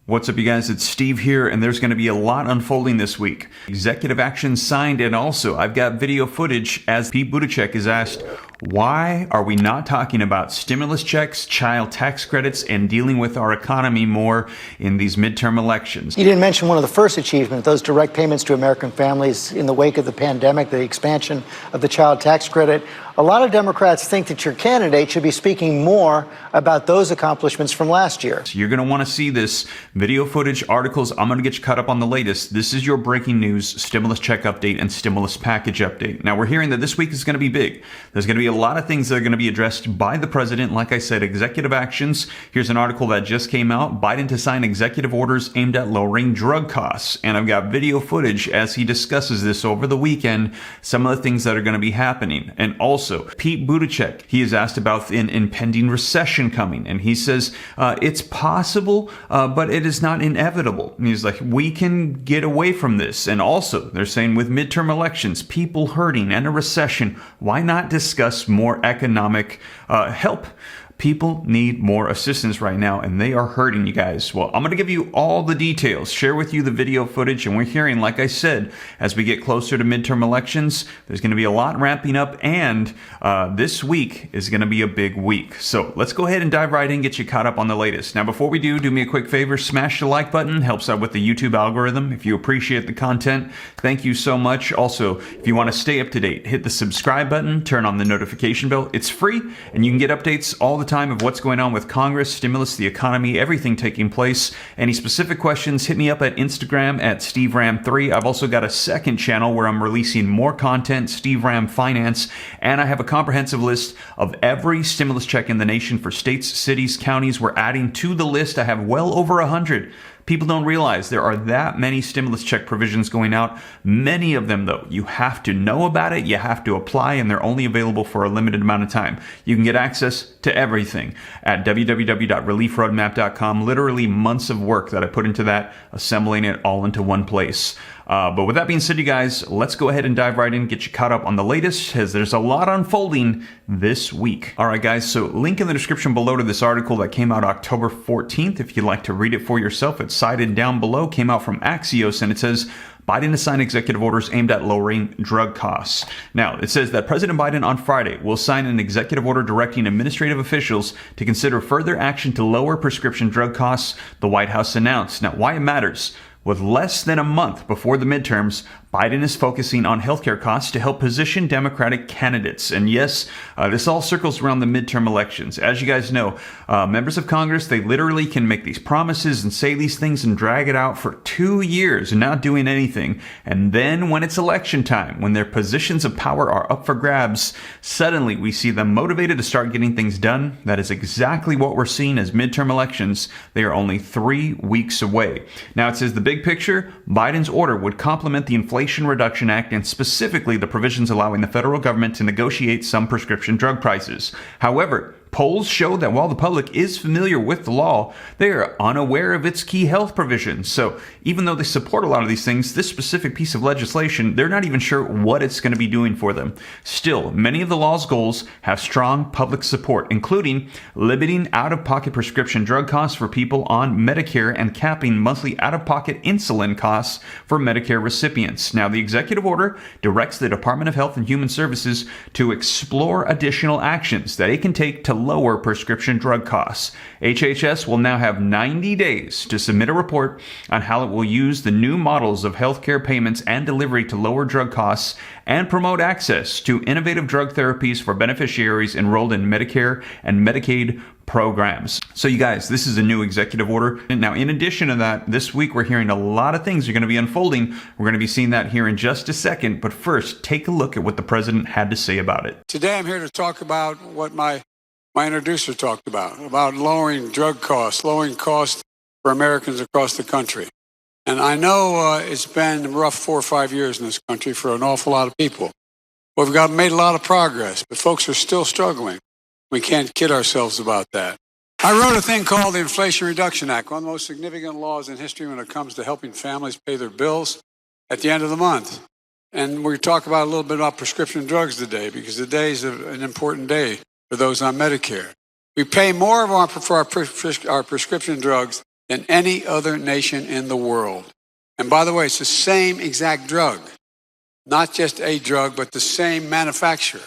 What's up, you guys? It's Steve here, and there's going to be a lot unfolding this week. Executive action signed, and also I've got video footage as Pete Buttigieg is asked, why are we not talking about stimulus checks, child tax credits, and dealing with our economy more in these midterm elections? You didn't mention one of the first achievements, those direct payments to American families in the wake of the pandemic, the expansion of the child tax credit. A lot of Democrats think that your candidate should be speaking more about those accomplishments from last year. So you're going to want to see this video footage, articles. I'm going to get you caught up on the latest. This is your breaking news, stimulus check update, and stimulus package update. Now, we're hearing that this week is going to be big. There's going to be a lot of things that are going to be addressed by the president. Like I said, executive actions. Here's an article that just came out. Biden to sign executive orders aimed at lowering drug costs. And I've got video footage as he discusses this over the weekend, some of the things that are going to be happening. And also, Pete Buttigieg, he is asked about an impending recession coming. And he says, it's possible, but it is not inevitable. And he's like, we can get away from this. And also, they're saying with midterm elections, people hurting and a recession, why not discuss more economic help? People need more assistance right now, and they are hurting, you guys. Well, I'm going to give you all the details, share with you the video footage, and we're hearing, like I said, as we get closer to midterm elections, there's going to be a lot ramping up, and this week is going to be a big week. So let's go ahead and dive right in, get you caught up on the latest. Now, before we do me a quick favor, smash the like button, helps out with the YouTube algorithm. If you appreciate the content, thank you so much. Also, if you want to stay up to date, hit the subscribe button, turn on the notification bell. It's free, and you can get updates all the time of what's going on with Congress, stimulus, the economy, everything taking place. Any specific questions, hit me up at Instagram at SteveRam3. I've also got a second channel where I'm releasing more content, Steve Ram Finance, and I have a comprehensive list of every stimulus check in the nation for states, cities, counties. We're adding to the list. I have well over 100. People don't realize there are that many stimulus check provisions going out. Many of them, though, you have to know about it, you have to apply, and they're only available for a limited amount of time. You can get access to everything at www.reliefroadmap.com. Literally months of work that I put into that, assembling it all into one place. But with that being said, you guys, let's go ahead and dive right in, get you caught up on the latest, as there's a lot unfolding this week. All right, guys, so link in the description below to this article that came out October 14th. If you'd like to read it for yourself, it's cited down below, came out from Axios, and it says, Biden to sign executive orders aimed at lowering drug costs. Now, it says that President Biden on Friday will sign an executive order directing administrative officials to consider further action to lower prescription drug costs, the White House announced. Now, why it matters. With less than a month before the midterms, Biden is focusing on healthcare costs to help position Democratic candidates. And yes, this all circles around the midterm elections. As you guys know, members of Congress, they literally can make these promises and say these things and drag it out for 2 years and not doing anything. And then when it's election time, when their positions of power are up for grabs, suddenly we see them motivated to start getting things done. That is exactly what we're seeing as midterm elections. They are only 3 weeks away. Now, it says the big picture, Biden's order would complement the Inflation Reduction Act and specifically the provisions allowing the federal government to negotiate some prescription drug prices. However, polls show that while the public is familiar with the law, they are unaware of its key health provisions. So even though they support a lot of these things, this specific piece of legislation, they're not even sure what it's going to be doing for them. Still, many of the law's goals have strong public support, including limiting out-of-pocket prescription drug costs for people on Medicare and capping monthly out-of-pocket insulin costs for Medicare recipients. Now, the executive order directs the Department of Health and Human Services to explore additional actions that it can take to lower prescription drug costs. HHS will now have 90 days to submit a report on how it will use the new models of healthcare payments and delivery to lower drug costs and promote access to innovative drug therapies for beneficiaries enrolled in Medicare and Medicaid programs. So you guys, this is a new executive order. Now, in addition to that, this week we're hearing a lot of things are going to be unfolding. We're going to be seeing that here in just a second. But first, take a look at what the president had to say about it. Today, I'm here to talk about what my introducer talked about lowering drug costs, lowering costs for Americans across the country. And I know it's been rough 4 or 5 years in this country for an awful lot of people. We've made a lot of progress, but folks are still struggling. We can't kid ourselves about that. I wrote a thing called the Inflation Reduction Act, one of the most significant laws in history when it comes to helping families pay their bills at the end of the month. And we talk about a little bit about prescription drugs today, because today is an important day for those on Medicare. We pay more for our prescription drugs than any other nation in the world. And by the way, it's the same exact drug, not just a drug, but the same manufacturer.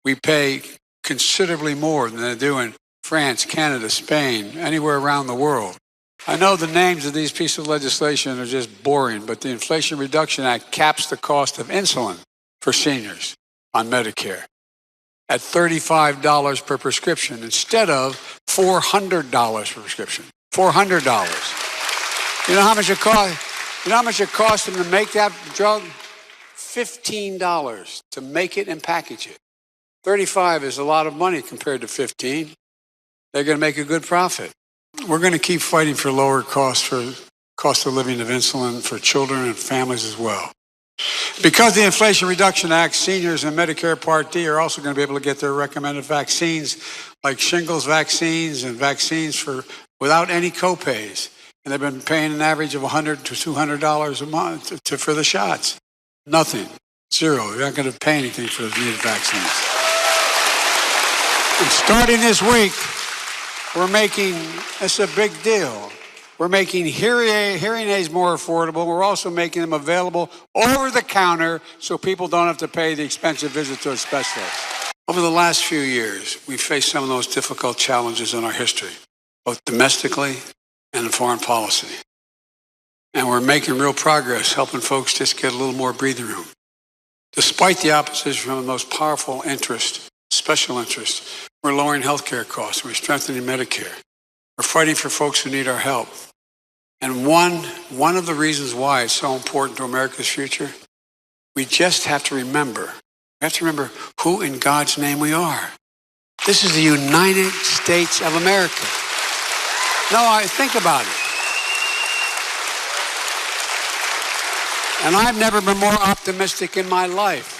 We pay considerably more than they do in France, Canada, Spain, anywhere around the world. I know the names of these pieces of legislation are just boring, but the Inflation Reduction Act caps the cost of insulin for seniors on Medicare at $35 per prescription instead of $400 per prescription. $400. You know how much it costs? You know how much it costs them to make that drug? $15 to make it and package it. 35 is a lot of money compared to 15. They're going to make a good profit. We're going to keep fighting for lower costs for cost of living of insulin for children and families as well. Because of the Inflation Reduction Act, seniors in Medicare Part D are also going to be able to get their recommended vaccines like shingles vaccines and vaccines without any copays. And they've been paying an average of $100 to $200 a month for the shots. Nothing. Zero. You're not going to pay anything for those needed vaccines. And starting this week, it's a big deal. We're making hearing aids more affordable. We're also making them available over the counter so people don't have to pay the expensive visit to a specialist. Over the last few years, we've faced some of those difficult challenges in our history, both domestically and in foreign policy. And we're making real progress, helping folks just get a little more breathing room. Despite the opposition from the most powerful interest, special interest, we're lowering health care costs. We're strengthening Medicare. We're fighting for folks who need our help. And one of the reasons why it's so important to America's future, we just have to remember. We have to remember who in God's name we are. This is the United States of America. No, think about it. And I've never been more optimistic in my life.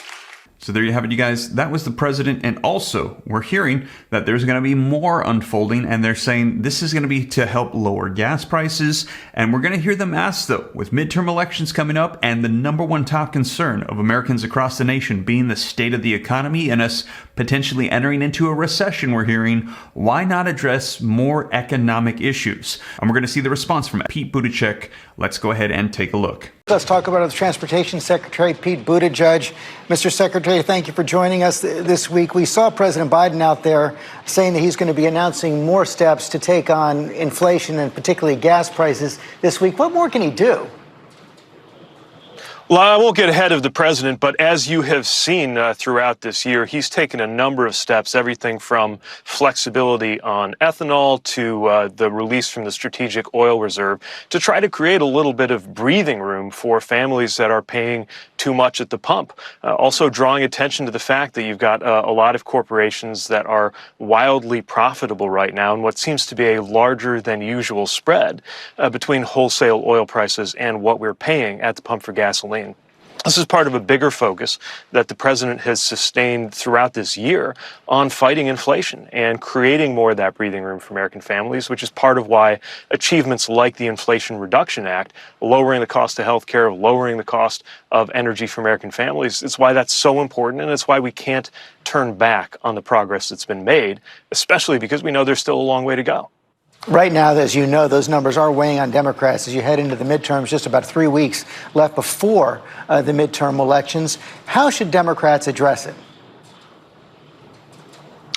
So there you have it, you guys. That was the president. And also, we're hearing that there's going to be more unfolding. And they're saying this is going to be to help lower gas prices. And we're going to hear them ask, though, with midterm elections coming up and the number one top concern of Americans across the nation being the state of the economy and us potentially entering into a recession, we're hearing, why not address more economic issues? And we're going to see the response from Pete Buttigieg. Let's go ahead and take a look. Let's talk about the Transportation Secretary, Pete Buttigieg. Mr. Secretary, thank you for joining us this week. We saw President Biden out there saying that he's going to be announcing more steps to take on inflation and particularly gas prices this week. What more can he do? Well, I won't get ahead of the president, but as you have seen throughout this year, he's taken a number of steps, everything from flexibility on ethanol to the release from the Strategic Oil Reserve to try to create a little bit of breathing room for families that are paying too much at the pump. Also drawing attention to the fact that you've got a lot of corporations that are wildly profitable right now and what seems to be a larger than usual spread between wholesale oil prices and what we're paying at the pump for gasoline. This is part of a bigger focus that the president has sustained throughout this year on fighting inflation and creating more of that breathing room for American families, which is part of why achievements like the Inflation Reduction Act, lowering the cost of health care, lowering the cost of energy for American families, it's why that's so important, and it's why we can't turn back on the progress that's been made, especially because we know there's still a long way to go. Right now, as you know, those numbers are weighing on Democrats as you head into the midterms, just about 3 weeks left before the midterm elections. How should Democrats address it?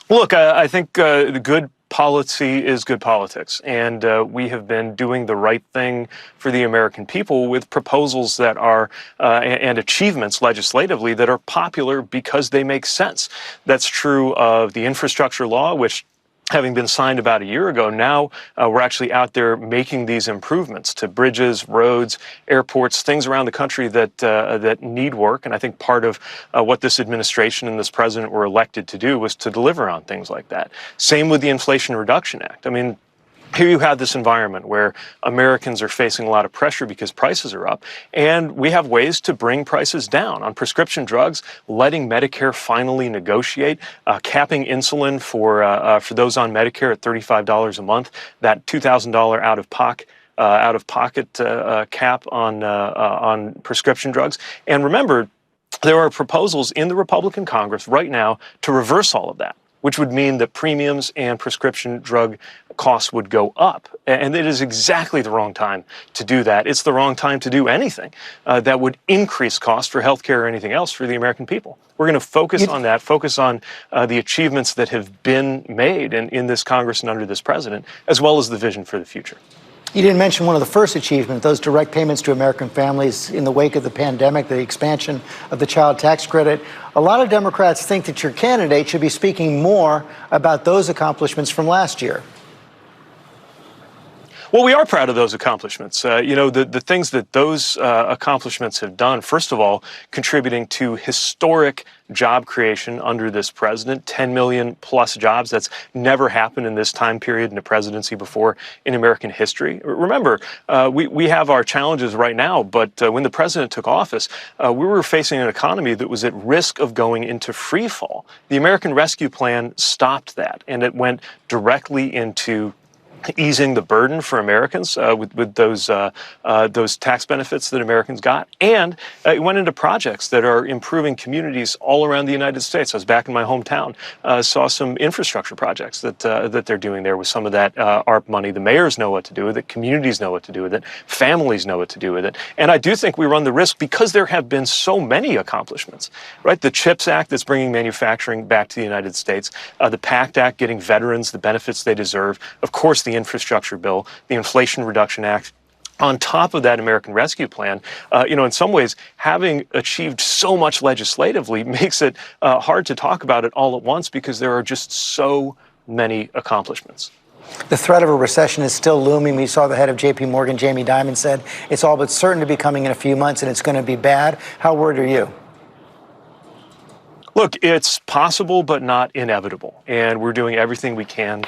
Look, I think the good policy is good politics, and we have been doing the right thing for the American people with proposals that are and achievements legislatively that are popular because they make sense. That's true of the infrastructure law, which having been signed about a year ago, now we're actually out there making these improvements to bridges, roads, airports, things around the country that need work. And I think part of what this administration and this president were elected to do was to deliver on things like that. Same with the Inflation Reduction Act. I mean, here you have this environment where Americans are facing a lot of pressure because prices are up, and we have ways to bring prices down. On prescription drugs, letting Medicare finally negotiate, capping insulin for those on Medicare at $35 a month, that $2,000 out-of-pocket cap on prescription drugs. And remember, there are proposals in the Republican Congress right now to reverse all of that. which would mean that premiums and prescription drug costs would go up. And it is exactly the wrong time to do that. It's the wrong time to do anything that would increase costs for healthcare or anything else for the American people. We're going to focus on that, focus on the achievements that have been made in this Congress and under this president, as well as the vision for the future. You didn't mention one of the first achievements, those direct payments to American families in the wake of the pandemic, the expansion of the child tax credit. A lot of Democrats think that your candidate should be speaking more about those accomplishments from last year. Well, we are proud of those accomplishments. The things that those accomplishments have done, first of all, contributing to historic job creation under this president, 10 million plus jobs. That's never happened in this time period in a presidency before in American history. Remember, we have our challenges right now, but when the president took office, we were facing an economy that was at risk of going into free fall. The American Rescue Plan stopped that, and it went directly into easing the burden for Americans with those tax benefits that Americans got, and it went into projects that are improving communities all around the United States. I was back in my hometown, saw some infrastructure projects that they're doing there with some of that ARP money. The mayors know what to do with it, communities know what to do with it, families know what to do with it, and I do think we run the risk because there have been so many accomplishments. Right, the CHIPS Act that's bringing manufacturing back to the United States, the PACT Act getting veterans the benefits they deserve, of course the infrastructure bill, the Inflation Reduction Act. On top of that American Rescue Plan, in some ways, having achieved so much legislatively makes it hard to talk about it all at once because there are just so many accomplishments. The threat of a recession is still looming. We saw the head of J.P. Morgan, Jamie Dimon, said it's all but certain to be coming in a few months and it's going to be bad. How worried are you? Look, it's possible but not inevitable, and we're doing everything we can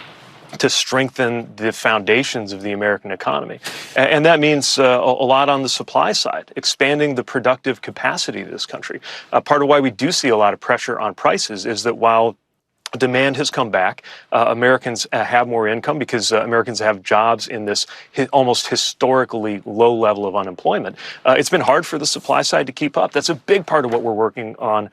to strengthen the foundations of the American economy. And that means a lot on the supply side, expanding the productive capacity of this country. Part of why we do see a lot of pressure on prices is that while demand has come back, Americans have more income because Americans have jobs in this almost historically low level of unemployment. It's been hard for the supply side to keep up. That's a big part of what we're working on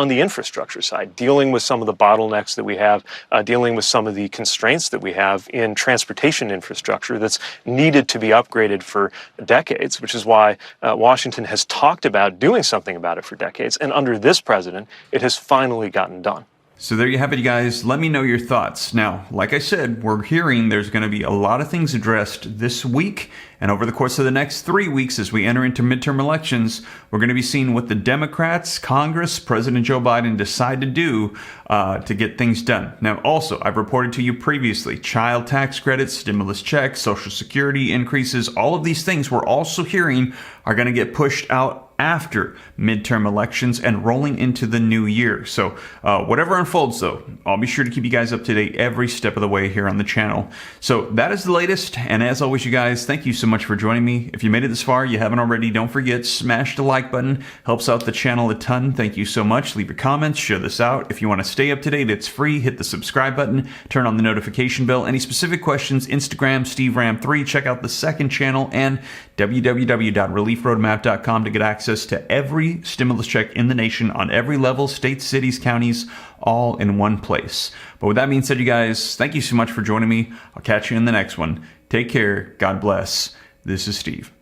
the infrastructure side, dealing with some of the bottlenecks that we have, dealing with some of the constraints that we have in transportation infrastructure that's needed to be upgraded for decades, which is why Washington has talked about doing something about it for decades. And under this president, it has finally gotten done. So there you have it, you guys. Let me know your thoughts. Now, like I said, we're hearing there's going to be a lot of things addressed this week and over the course of the next 3 weeks as we enter into midterm elections. We're going to be seeing what the Democrats, Congress, President Joe Biden decide to do to get things done. Now, also, I've reported to you previously, child tax credits, stimulus checks, Social Security increases, all of these things we're also hearing are going to get pushed out after midterm elections and rolling into the new year. So whatever unfolds, though, I'll be sure to keep you guys up to date every step of the way here on the channel. So that is the latest. And as always, you guys, thank you so much for joining me. If you made it this far, you haven't already, don't forget, smash the like button. Helps out the channel a ton. Thank you so much. Leave your comments. Share this out. If you want to stay up to date, it's free. Hit the subscribe button. Turn on the notification bell. Any specific questions, Instagram, SteveRam3. Check out the second channel and www.reliefroadmap.com to get access to every stimulus check in the nation on every level, states, cities, counties, all in one place. But with that being said, you guys, thank you so much for joining me. I'll catch you in the next one. Take care. God bless. This is Steve.